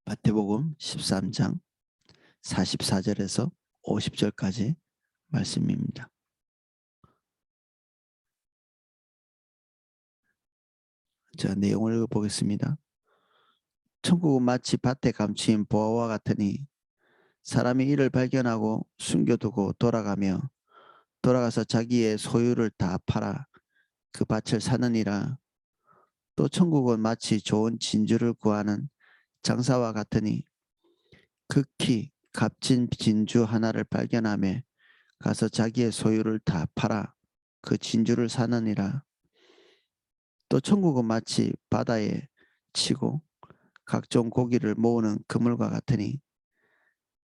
마태복음 13장 44절에서 50절까지 말씀입니다. 자, 내용을 읽어보겠습니다. 천국은 마치 밭에 감추인 보화와 같으니 사람이 이를 발견하고 숨겨두고 돌아가서 자기의 소유를 다 팔아 그 밭을 사느니라. 또 천국은 마치 좋은 진주를 구하는 장사와 같으니 극히 값진 진주 하나를 발견하며 가서 자기의 소유를 다 팔아 그 진주를 사느니라. 또 천국은 마치 바다에 치고 각종 고기를 모으는 그물과 같으니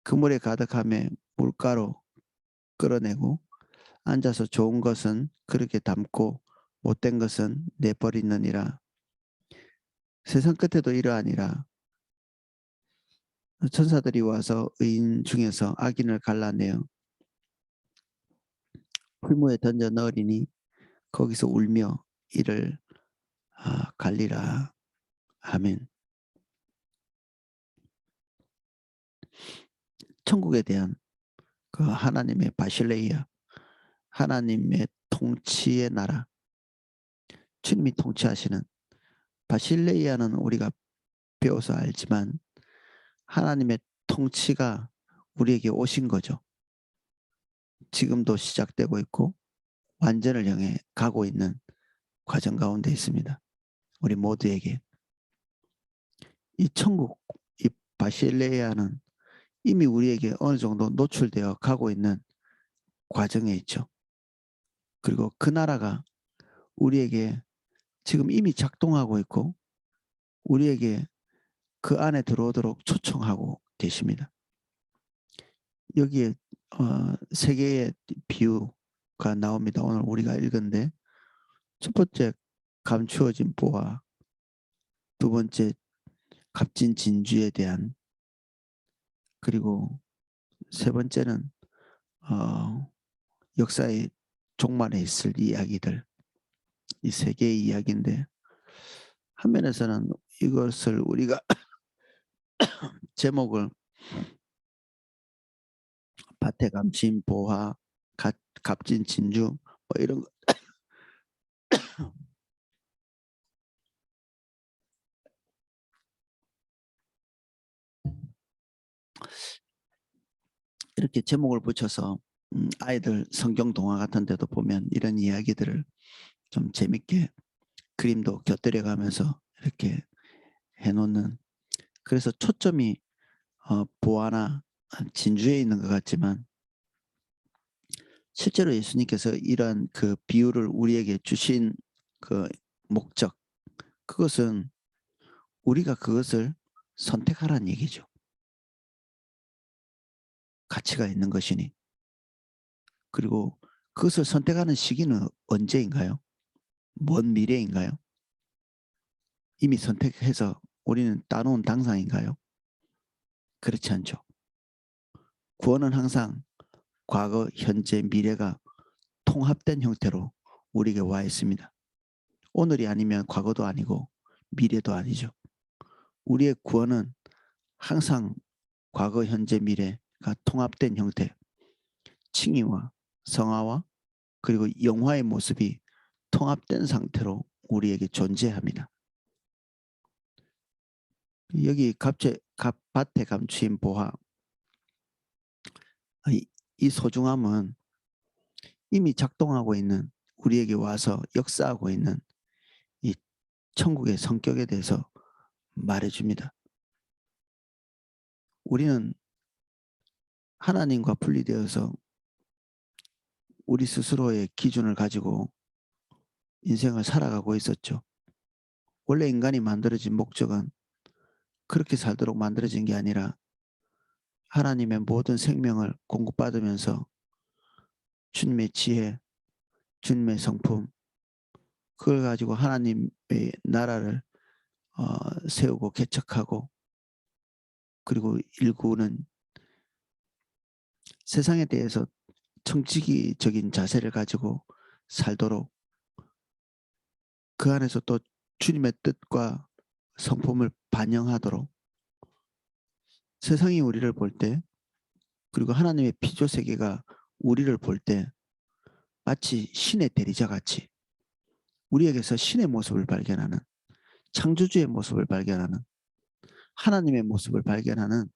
그물에 가득하며 물가로 끌어내고 앉아서 좋은 것은 그렇게 담고 못된 것은 내버리느니라. 세상 끝에도 이러하니라. 천사들이 와서 의인 중에서 악인을 갈라내어 풀무에 던져 넣으리니 거기서 울며 이를 갈리라. 아멘. 천국에 대한 그 하나님의 바실레이아, 하나님의 통치의 나라, 주님이 통치하시는 바실레이아는 우리가 배워서 알지만 하나님의 통치가 우리에게 오신 거죠. 지금도 시작되고 있고 완전을 향해 가고 있는 과정 가운데 있습니다. 우리 모두에게 이 천국, 이 바실레이아는 이미 우리에게 어느 정도 노출되어 가고 있는 과정에 있죠. 그리고 그 나라가 우리에게 지금 이미 작동하고 있고 우리에게 그 안에 들어오도록 초청하고 계십니다. 여기에 세 개의 비유가 나옵니다. 오늘 우리가 읽은데 첫 번째 감추어진 보화, 두 번째 값진 진주에 대한, 그리고 세 번째는 역사의 종말에 있을 이야기들, 이 세 개의 이야기인데 한 면에서는 이것을 우리가 제목을 밭에 감춘 보화, 값진 진주 뭐 이런 이렇게 제목을 붙여서 아이들 성경 동화 같은 데도 보면 이런 이야기들을 좀 재밌게 그림도 곁들여 가면서 이렇게 해놓는, 그래서 초점이 보화나 진주에 있는 것 같지만 실제로 예수님께서 이런 그 비유를 우리에게 주신 그 목적, 그것은 우리가 그것을 선택하라는 얘기죠. 가치가 있는 것이니. 그리고 그것을 선택하는 시기는 언제인가요? 먼 미래인가요? 이미 선택해서 우리는 따놓은 당상인가요? 그렇지 않죠. 구원은 항상 과거, 현재, 미래가 통합된 형태로 우리에게 와 있습니다. 오늘이 아니면 과거도 아니고 미래도 아니죠. 우리의 구원은 항상 과거, 현재, 미래가 통합된 형태, 칭의와 성화와 그리고 영화의 모습이 통합된 상태로 우리에게 존재합니다. 여기 밭에 감추인 보화, 이 소중함은 이미 작동하고 있는, 우리에게 와서 역사하고 있는 이 천국의 성격에 대해서 말해줍니다. 우리는 하나님과 분리되어서 우리 스스로의 기준을 가지고 인생을 살아가고 있었죠. 원래 인간이 만들어진 목적은 그렇게 살도록 만들어진 게 아니라 하나님의 모든 생명을 공급받으면서 주님의 지혜, 주님의 성품, 그걸 가지고 하나님의 나라를 세우고 개척하고 그리고 일구는, 세상에 대해서 정치기적인 자세를 가지고 살도록, 그 안에서 또 주님의 뜻과 성품을 반영하도록 세상이 우리를 볼 때, 그리고 하나님의 피조 세계가 우리를 볼 때 마치 신의 대리자 같이 우리에게서 신의 모습을 발견하는, 창조주의 모습을 발견하는, 하나님의 모습을 발견하는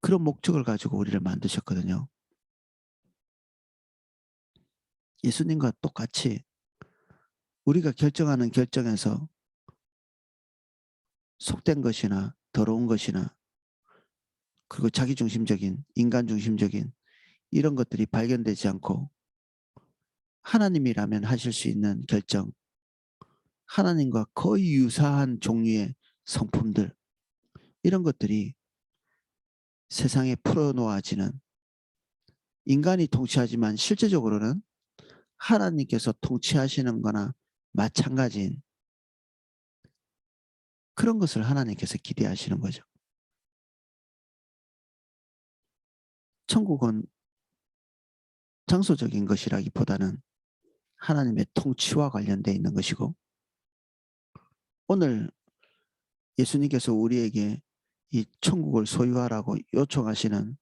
그런 목적을 가지고 우리를 만드셨거든요. 예수님과 똑같이 우리가 결정하는 결정에서 속된 것이나 더러운 것이나 그리고 자기중심적인, 인간중심적인 이런 것들이 발견되지 않고 하나님이라면 하실 수 있는 결정, 하나님과 거의 유사한 종류의 성품들, 이런 것들이 세상에 풀어놓아지는, 인간이 통치하지만 실제적으로는 하나님께서 통치하시는 거나 마찬가지인 그런 것을 하나님께서 기대하시는 거죠. 천국은 장소적인 것이라기보다는 하나님의 통치와 관련되어 있는 것이고, 오늘 예수님께서 우리에게 이 천국을 소유하라고 요청하시는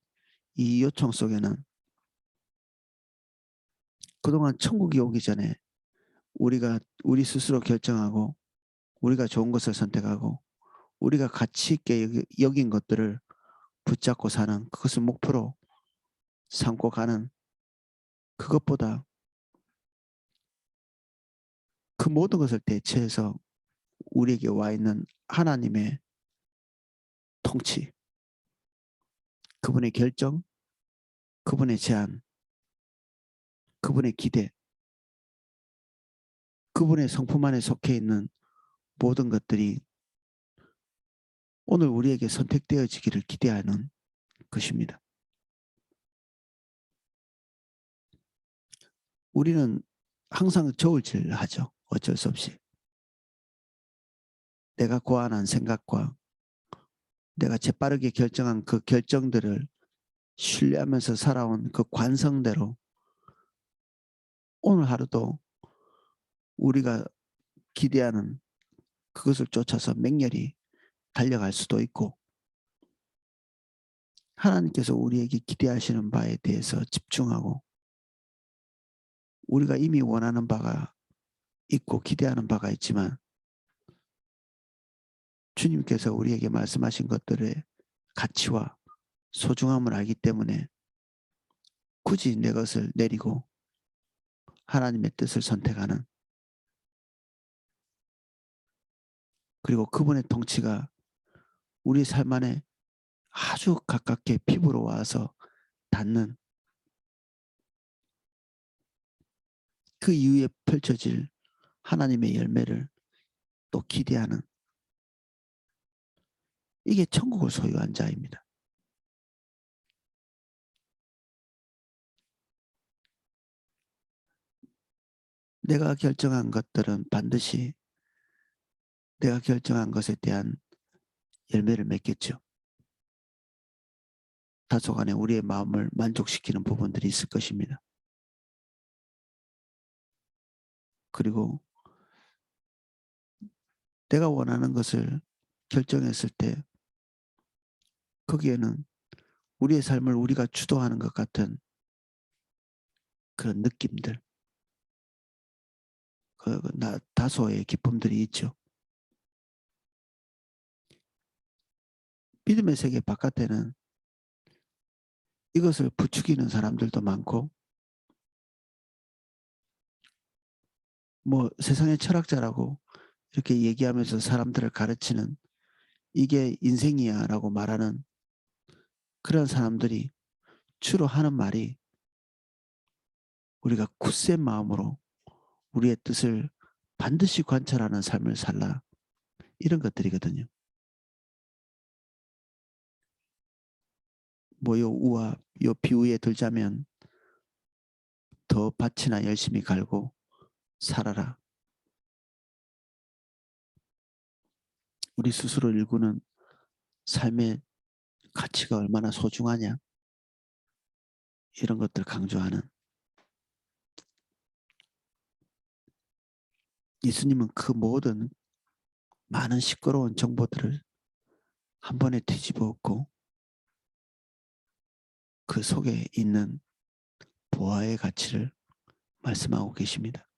이 요청 속에는 그동안 천국이 오기 전에 우리가 우리 스스로 결정하고 우리가 좋은 것을 선택하고 우리가 가치 있게 여긴 것들을 붙잡고 사는, 그것을 목표로 삼고 가는, 그것보다 그 모든 것을 대체해서 우리에게 와 있는 하나님의 통치, 그분의 결정, 그분의 제안, 그분의 기대, 그분의 성품 안에 속해 있는 모든 것들이 오늘 우리에게 선택되어지기를 기대하는 것입니다. 우리는 항상 저울질하죠. 어쩔 수 없이. 내가 고안한 생각과 내가 재빠르게 결정한 그 결정들을 신뢰하면서 살아온 그 관성대로 오늘 하루도 우리가 기대하는 그것을 쫓아서 맹렬히 달려갈 수도 있고, 하나님께서 우리에게 기대하시는 바에 대해서 집중하고 우리가 이미 원하는 바가 있고 기대하는 바가 있지만 주님께서 우리에게 말씀하신 것들의 가치와 소중함을 알기 때문에 굳이 내 것을 내리고 하나님의 뜻을 선택하는, 그리고 그분의 통치가 우리 삶 안에 아주 가깝게 피부로 와서 닿는, 그 이후에 펼쳐질 하나님의 열매를 또 기대하는, 이게 천국을 소유한 자입니다. 내가 결정한 것들은 반드시 내가 결정한 것에 대한 열매를 맺겠죠. 다소간에 우리의 마음을 만족시키는 부분들이 있을 것입니다. 그리고 내가 원하는 것을 결정했을 때 거기에는 우리의 삶을 우리가 주도하는 것 같은 그런 느낌들, 다소의 기쁨들이 있죠. 믿음의 세계 바깥에는 이것을 부추기는 사람들도 많고, 뭐 세상의 철학자라고 이렇게 얘기하면서 사람들을 가르치는, 이게 인생이야 라고 말하는 그런 사람들이 주로 하는 말이 우리가 굳센 마음으로 우리의 뜻을 반드시 관찰하는 삶을 살라, 이런 것들이거든요. 뭐 요 비유에 들자면 더 밭이나 열심히 갈고 살아라. 우리 스스로 일구는 삶의 가치가 얼마나 소중하냐, 이런 것들 강조하는, 예수님은 그 모든 많은 시끄러운 정보들을 한 번에 뒤집어 엎고 그 속에 있는 보아의 가치를 말씀하고 계십니다.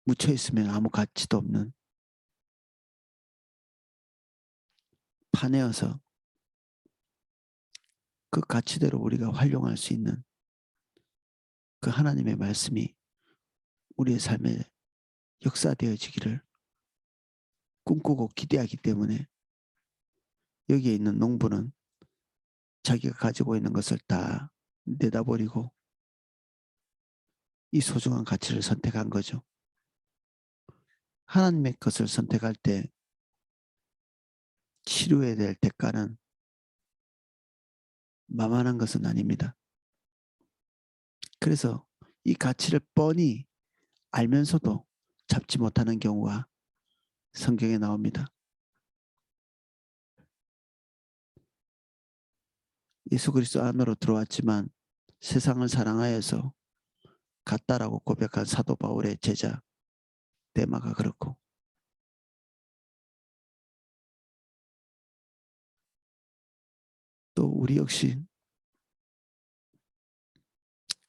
묻혀 있으면 아무 가치도 없는 파내어서 그 가치대로 우리가 활용할 수 있는 그 하나님의 말씀이 우리의 삶에 역사되어지기를 꿈꾸고 기대하기 때문에 여기에 있는 농부는 자기가 가지고 있는 것을 다 내다버리고 이 소중한 가치를 선택한 거죠. 하나님의 것을 선택할 때 치료해야 될 대가는 만만한 것은 아닙니다. 그래서 이 가치를 뻔히 알면서도 잡지 못하는 경우가 성경에 나옵니다. 예수 그리스도 안으로 들어왔지만 세상을 사랑하여서 같다라고 고백한 사도 바울의 제자 데마가 그렇고, 또 우리 역시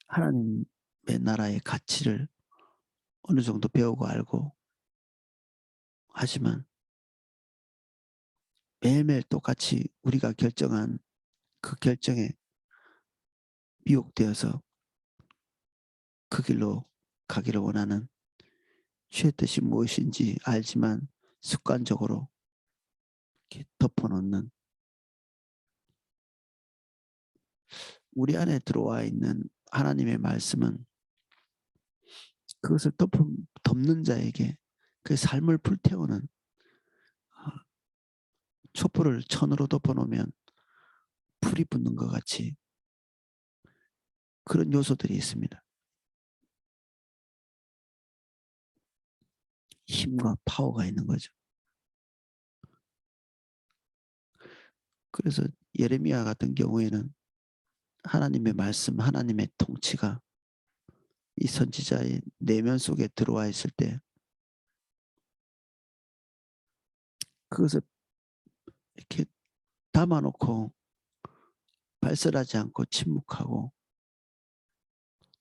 하나님의 나라의 가치를 어느 정도 배우고 알고 하지만 매일매일 똑같이 우리가 결정한 그 결정에 미혹되어서 그 길로 가기를 원하는 주의 뜻이 무엇인지 알지만 습관적으로 이렇게 덮어놓는, 우리 안에 들어와 있는 하나님의 말씀은 그것을 덮는 자에게 그 삶을 불태우는, 촛불을 천으로 덮어놓으면 불이 붙는 것 같이 그런 요소들이 있습니다. 힘과 파워가 있는 거죠. 그래서 예레미야 같은 경우에는 하나님의 말씀, 하나님의 통치가 이 선지자의 내면 속에 들어와 있을 때 그것을 이렇게 담아놓고 발설하지 않고 침묵하고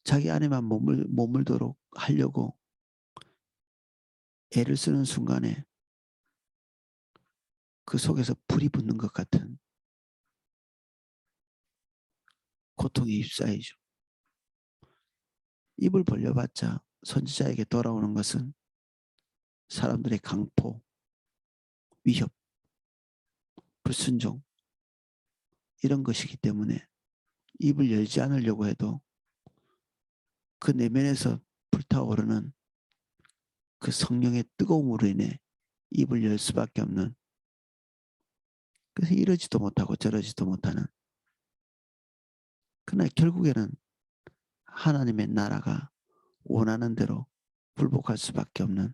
자기 안에만 머물도록 하려고 애를 쓰는 순간에 그 속에서 불이 붙는 것 같은 고통이 휩싸이죠. 입을 벌려봤자 선지자에게 돌아오는 것은 사람들의 강포, 위협, 불순종, 이런 것이기 때문에 입을 열지 않으려고 해도 그 내면에서 불타오르는 그 성령의 뜨거움으로 인해 입을 열 수밖에 없는, 그래서 이러지도 못하고 저러지도 못하는, 그러나 결국에는 하나님의 나라가 원하는 대로 굴복할 수밖에 없는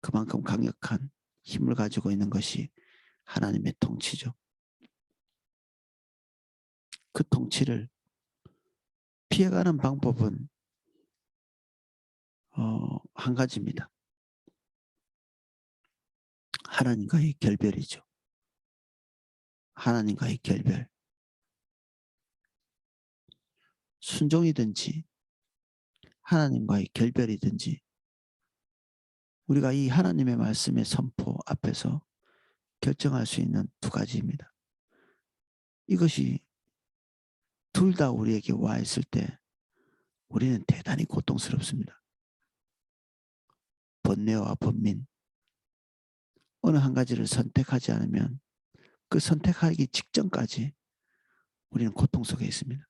그만큼 강력한 힘을 가지고 있는 것이 하나님의 통치죠. 그 통치를 피해가는 방법은 한 가지입니다. 하나님과의 결별이죠. 하나님과의 결별. 순종이든지 하나님과의 결별이든지 우리가 이 하나님의 말씀의 선포 앞에서 결정할 수 있는 두 가지입니다. 이것이 둘 다 우리에게 와 있을 때 우리는 대단히 고통스럽습니다. 번뇌와 번민. 어느 한 가지를 선택하지 않으면 그 선택하기 직전까지 우리는 고통 속에 있습니다.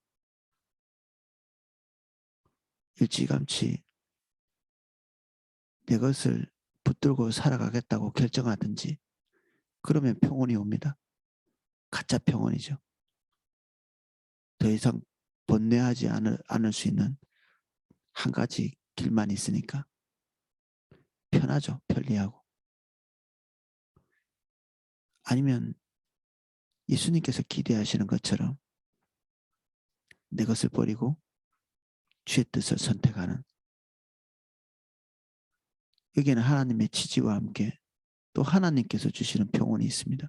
일찌감치 내 것을 붙들고 살아가겠다고 결정하든지 그러면 평온이 옵니다. 가짜 평온이죠. 더 이상 번뇌하지 않을 수 있는 한 가지 길만 있으니까 편하죠. 편리하고. 아니면 예수님께서 기대하시는 것처럼 내 것을 버리고 주의 뜻을 선택하는, 여기에는 하나님의 지지와 함께 또 하나님께서 주시는 평온이 있습니다.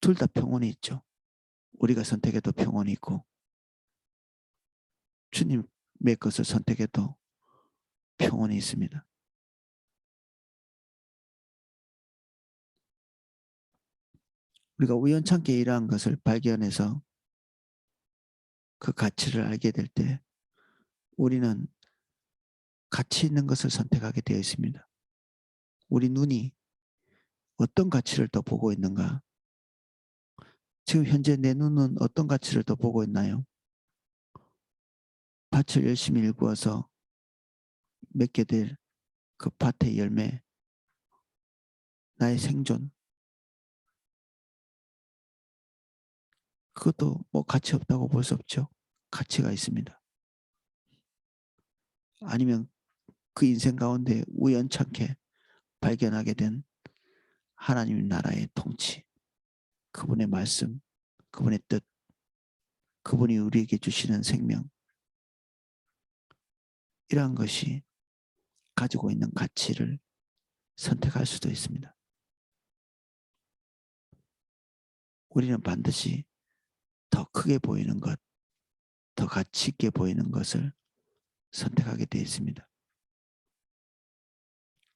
둘 다 평온이 있죠. 우리가 선택해도 평온이 있고 주님의 것을 선택해도 평온이 있습니다. 우리가 우연찮게 이러한 것을 발견해서 그 가치를 알게 될 때 우리는 가치 있는 것을 선택하게 되어 있습니다. 우리 눈이 어떤 가치를 더 보고 있는가? 지금 현재 내 눈은 어떤 가치를 더 보고 있나요? 밭을 열심히 일구어서 맺게 될 그 밭의 열매, 나의 생존, 그것도 뭐 가치 없다고 볼 수 없죠. 가치가 있습니다. 아니면 그 인생 가운데 우연찮게 발견하게 된 하나님 나라의 통치, 그분의 말씀, 그분의 뜻, 그분이 우리에게 주시는 생명, 이러한 것이 가지고 있는 가치를 선택할 수도 있습니다. 우리는 반드시 더 크게 보이는 것, 더 가치 있게 보이는 것을 선택하게 되어 있습니다.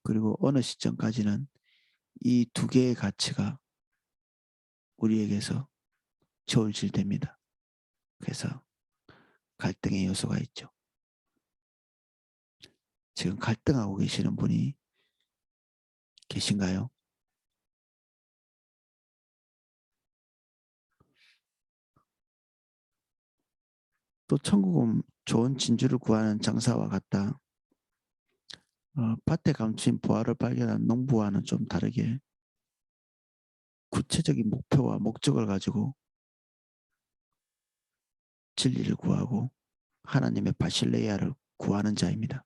그리고 어느 시점까지는 이 두 개의 가치가 우리에게서 저울질됩니다. 그래서 갈등의 요소가 있죠. 지금 갈등하고 계시는 분이 계신가요? 또 천국은 좋은 진주를 구하는 장사와 같다. 밭에 감춘 보화를 발견한 농부와는 좀 다르게 구체적인 목표와 목적을 가지고 진리를 구하고 하나님의 바실레이아를 구하는 자입니다.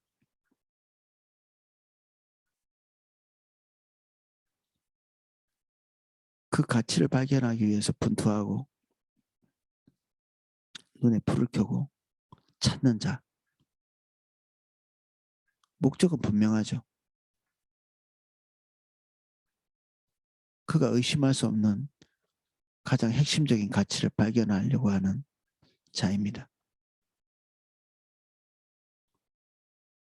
그 가치를 발견하기 위해서 분투하고 눈에 불을 켜고 찾는 자. 목적은 분명하죠. 그가 의심할 수 없는 가장 핵심적인 가치를 발견하려고 하는 자입니다.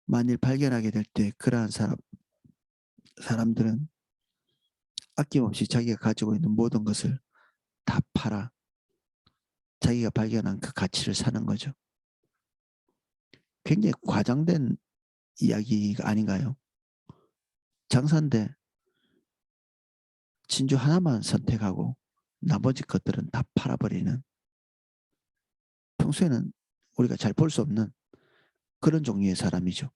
만일 발견하게 될 때 그러한 사람들은 아낌없이 자기가 가지고 있는 모든 것을 다 팔아 자기가 발견한 그 가치를 사는 거죠. 굉장히 과장된 이야기가 아닌가요? 장사인데 진주 하나만 선택하고 나머지 것들은 다 팔아버리는, 평소에는 우리가 잘 볼 수 없는 그런 종류의 사람이죠.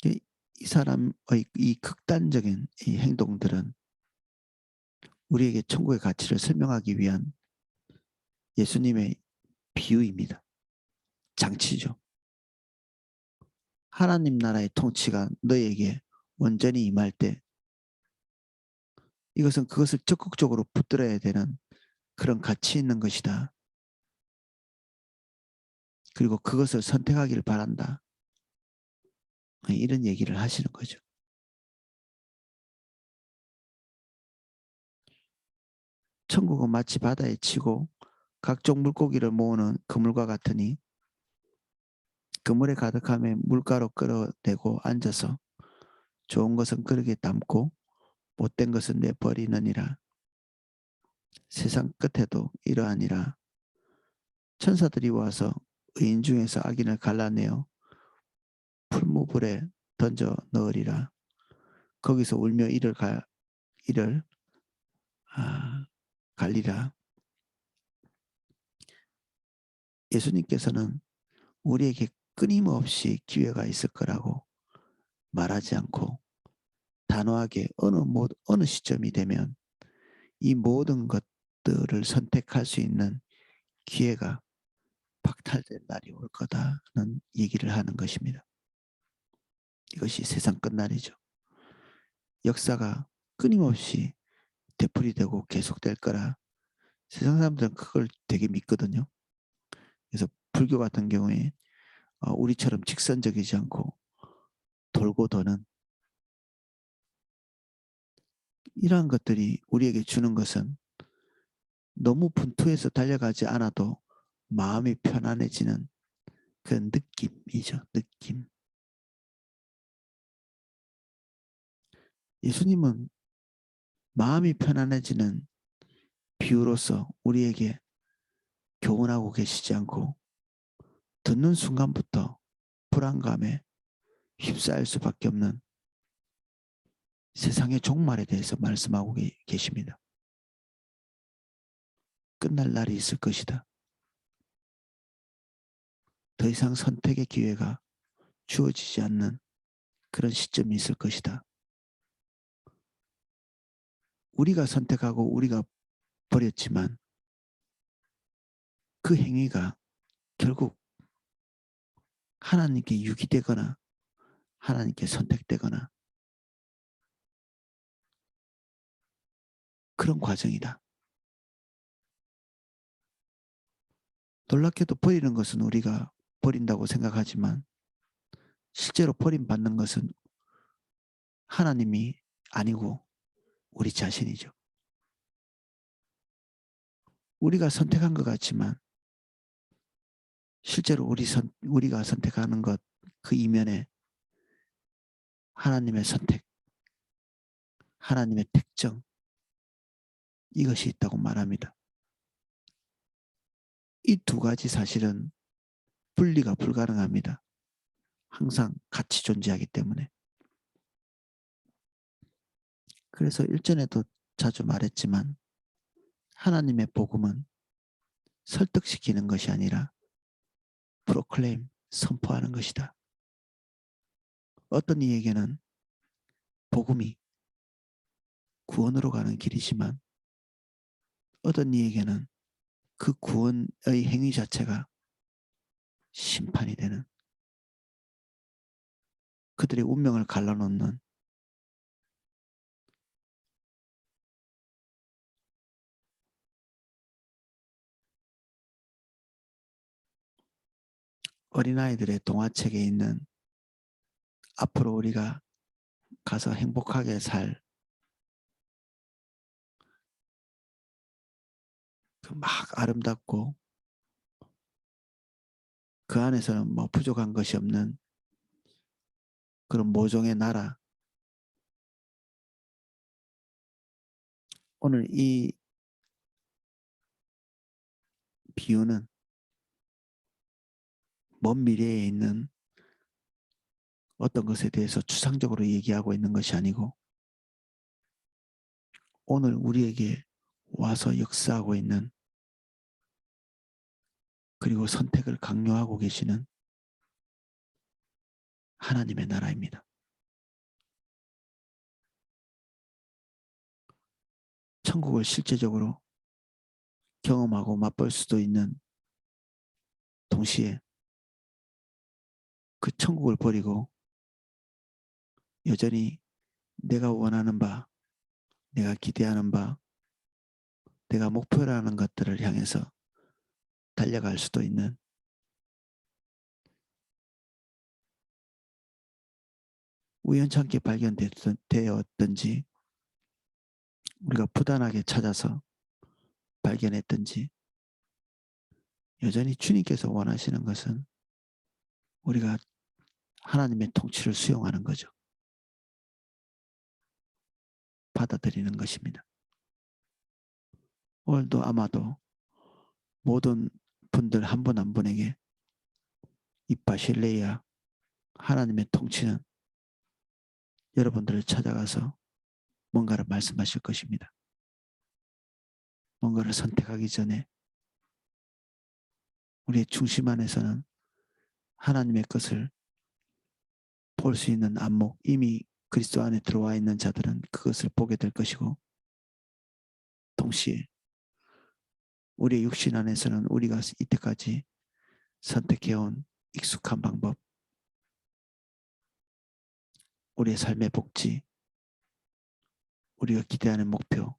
이 사람의 이 극단적인 이 행동들은 우리에게 천국의 가치를 설명하기 위한 예수님의 비유입니다. 장치죠. 하나님 나라의 통치가 너에게 온전히 임할 때 이것은 그것을 적극적으로 붙들어야 되는 그런 가치 있는 것이다. 그리고 그것을 선택하기를 바란다. 이런 얘기를 하시는 거죠. 천국은 마치 바다에 치고 각종 물고기를 모으는 그물과 같으니 그물에 가득함에 물가로 끌어내고 앉아서 좋은 것은 그릇에 담고 못된 것은 내버리느니라. 세상 끝에도 이러하니라. 천사들이 와서 의인 중에서 악인을 갈라내어 풀무불에 던져 넣으리라. 거기서 울며 이를 갈리라. 예수님께서는 우리에게 끊임없이 기회가 있을 거라고 말하지 않고 단호하게 어느 시점이 되면 이 모든 것들을 선택할 수 있는 기회가 박탈될 날이 올 거다는 얘기를 하는 것입니다. 이것이 세상 끝날이죠. 역사가 끊임없이 되풀이되고 계속될 거라 세상 사람들은 그걸 되게 믿거든요. 그래서 불교 같은 경우에 우리처럼 직선적이지 않고 돌고 도는 이러한 것들이 우리에게 주는 것은 너무 분투해서 달려가지 않아도 마음이 편안해지는 그런 느낌이죠. 느낌. 예수님은 마음이 편안해지는 비유로서 우리에게 교훈하고 계시지 않고 듣는 순간부터 불안감에 휩싸일 수밖에 없는 세상의 종말에 대해서 말씀하고 계십니다. 끝날 날이 있을 것이다. 더 이상 선택의 기회가 주어지지 않는 그런 시점이 있을 것이다. 우리가 선택하고 우리가 버렸지만 그 행위가 결국 하나님께 유기되거나 하나님께 선택되거나 그런 과정이다. 놀랍게도 버리는 것은 우리가 버린다고 생각하지만 실제로 버림받는 것은 하나님이 아니고 우리 자신이죠. 우리가 선택한 것 같지만 실제로 우리가 선택하는 것 그 이면에 하나님의 선택, 하나님의 특정 이것이 있다고 말합니다. 이 두 가지 사실은 분리가 불가능합니다. 항상 같이 존재하기 때문에. 그래서 일전에도 자주 말했지만 하나님의 복음은 설득시키는 것이 아니라 프로클레임, 선포하는 것이다. 어떤 이에게는 복음이 구원으로 가는 길이지만 어떤 이에게는 그 구원의 행위 자체가 심판이 되는 그들의 운명을 갈라놓는 어린아이들의 동화책에 있는 앞으로 우리가 가서 행복하게 살 그 막 아름답고 그 안에서는 뭐 부족한 것이 없는 그런 모종의 나라. 오늘 이 비유는 먼 미래에 있는 어떤 것에 대해서 추상적으로 얘기하고 있는 것이 아니고 오늘 우리에게 와서 역사하고 있는 그리고 선택을 강요하고 계시는 하나님의 나라입니다. 천국을 실제적으로 경험하고 맛볼 수도 있는 동시에 그 천국을 버리고 여전히 내가 원하는 바, 내가 기대하는 바, 내가 목표라는 것들을 향해서 달려갈 수도 있는 우연찮게 발견되었든지 우리가 부단하게 찾아서 발견했든지 여전히 주님께서 원하시는 것은 우리가 하나님의 통치를 수용하는 거죠. 받아들이는 것입니다. 오늘도 아마도 모든 분들 한 분 한 분에게 이 바실레이아 하나님의 통치는 여러분들을 찾아가서 뭔가를 말씀하실 것입니다. 뭔가를 선택하기 전에 우리의 중심 안에서는 하나님의 것을 볼 수 있는 안목, 이미 그리스도 안에 들어와 있는 자들은 그것을 보게 될 것이고 동시에 우리의 육신 안에서는 우리가 이때까지 선택해온 익숙한 방법, 우리의 삶의 복지, 우리가 기대하는 목표,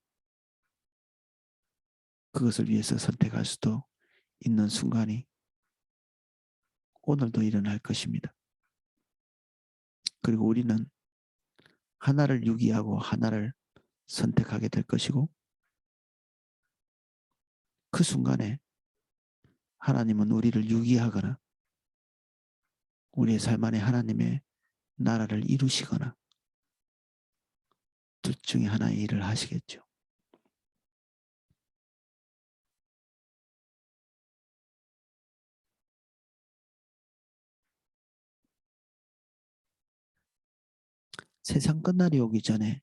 그것을 위해서 선택할 수도 있는 순간이 오늘도 일어날 것입니다. 그리고 우리는 하나를 유기하고 하나를 선택하게 될 것이고 그 순간에 하나님은 우리를 유기하거나 우리의 삶 안에 하나님의 나라를 이루시거나 둘 중에 하나의 일을 하시겠죠. 세상 끝날이 오기 전에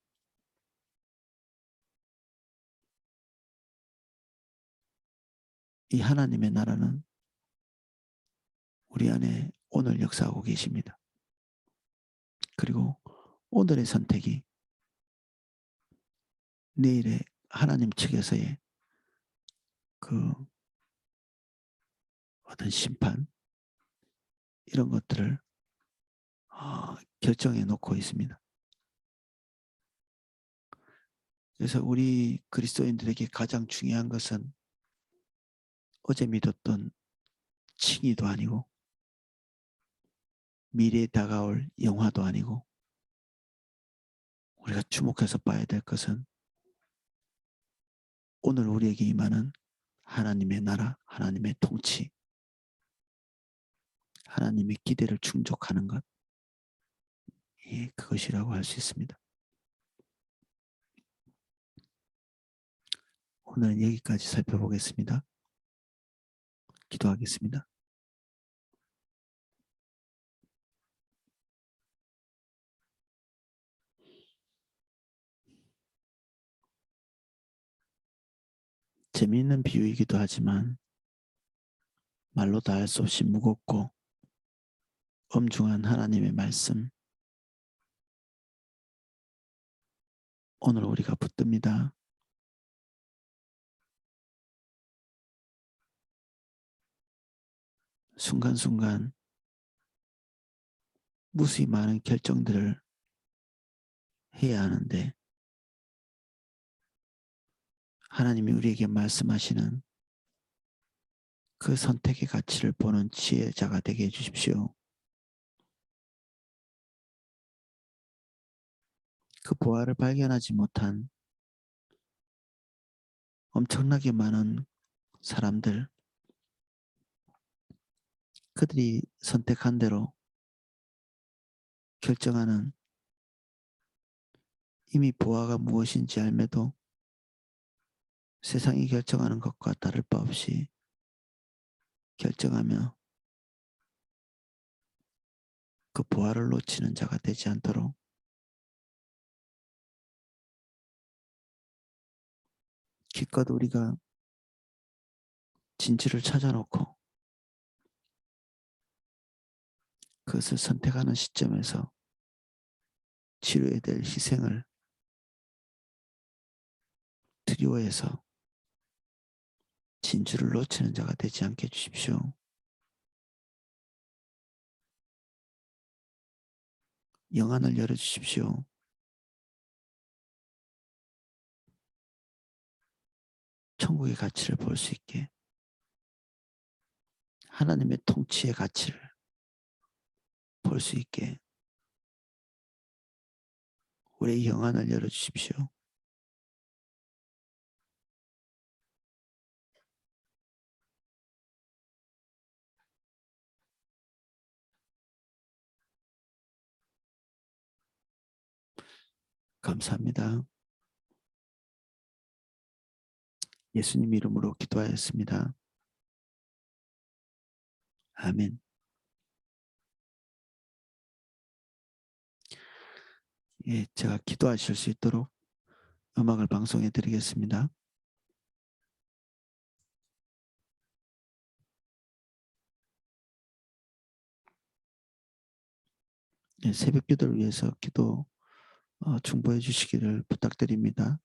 이 하나님의 나라는 우리 안에 오늘 역사하고 계십니다. 그리고 오늘의 선택이 내일의 하나님 측에서의 그 어떤 심판 이런 것들을 결정해 놓고 있습니다. 그래서 우리 그리스도인들에게 가장 중요한 것은 어제 믿었던 칭의도 아니고 미래에 다가올 영화도 아니고 우리가 주목해서 봐야 될 것은 오늘 우리에게 임하는 하나님의 나라, 하나님의 통치, 하나님의 기대를 충족하는 것, 예, 그것이라고 할 수 있습니다. 오늘은 여기까지 살펴보겠습니다. 기도하겠습니다. 재미있는 비유이기도 하지만 말로 다 할 수 없이 무겁고 엄중한 하나님의 말씀, 오늘 우리가 붙듭니다. 순간순간 무수히 많은 결정들을 해야 하는데 하나님이 우리에게 말씀하시는 그 선택의 가치를 보는 지혜자가 되게 해주십시오. 그 보화를 발견하지 못한 엄청나게 많은 사람들, 그들이 선택한 대로 결정하는 이미 보화가 무엇인지 알매도 세상이 결정하는 것과 다를 바 없이 결정하며 그 보화를 놓치는 자가 되지 않도록 기껏 우리가 진지를 찾아놓고 그것을 선택하는 시점에서 치료해야 될 희생을 두려워해서 진주를 놓치는 자가 되지 않게 해주십시오. 영안을 열어주십시오. 천국의 가치를 볼 수 있게, 하나님의 통치의 가치를 볼 수 있게 우리의 영안을 열어주십시오. 감사합니다. 예수님 이름으로 기도하였습니다. 아멘. 예, 제가 기도하실 수 있도록 음악을 방송해 드리겠습니다. 예, 새벽 기도를 위해서 기도 중보해 주시기를 부탁드립니다.